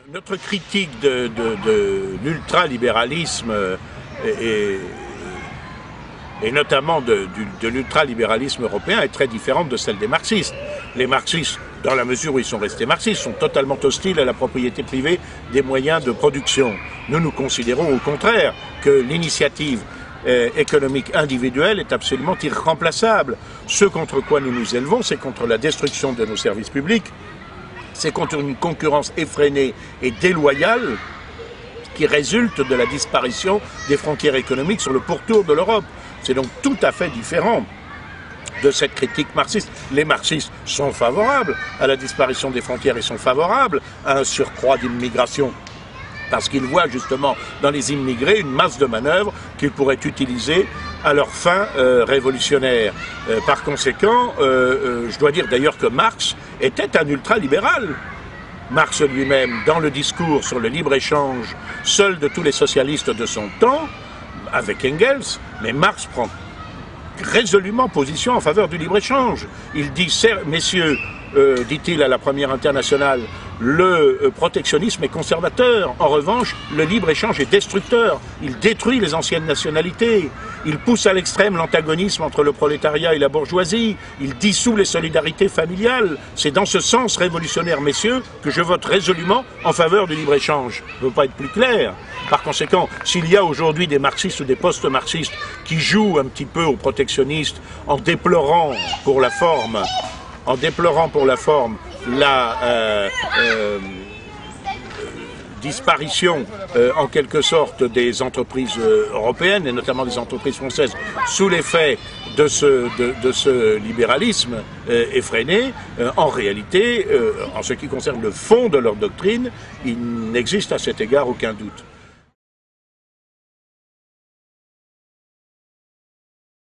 Notre critique de l'ultralibéralisme et notamment de l'ultralibéralisme européen est très différente de celle des marxistes. Les marxistes, dans la mesure où ils sont restés marxistes, sont totalement hostiles à la propriété privée des moyens de production. Nous considérons au contraire que l'initiative économique individuelle est absolument irremplaçable. Ce contre quoi nous nous élevons, c'est contre la destruction de nos services publics, c'est contre une concurrence effrénée et déloyale qui résulte de la disparition des frontières économiques sur le pourtour de l'Europe. C'est donc tout à fait différent de cette critique marxiste. Les marxistes sont favorables à la disparition des frontières et sont favorables à un surcroît d'immigration, parce qu'ils voient justement dans les immigrés une masse de manœuvres qu'ils pourraient utiliser à leurs fins révolutionnaires. Par conséquent, je dois dire d'ailleurs que Marx était un ultralibéral. Marx lui-même, dans le discours sur le libre-échange, seul de tous les socialistes de son temps, avec Engels, mais Marx prend résolument position en faveur du libre-échange. Il dit, messieurs, dit-il à la Première Internationale, le protectionnisme est conservateur. En revanche, le libre-échange est destructeur. Il détruit les anciennes nationalités. Il pousse à l'extrême l'antagonisme entre le prolétariat et la bourgeoisie. Il dissout les solidarités familiales. C'est dans ce sens révolutionnaire, messieurs, que je vote résolument en faveur du libre-échange. Je ne veux pas être plus clair. Par conséquent, s'il y a aujourd'hui des marxistes ou des post-marxistes qui jouent un petit peu aux protectionnistes en déplorant pour la forme la disparition en quelque sorte des entreprises européennes et notamment des entreprises françaises sous l'effet de ce libéralisme effréné, en réalité, en ce qui concerne le fond de leur doctrine, il n'existe à cet égard aucun doute.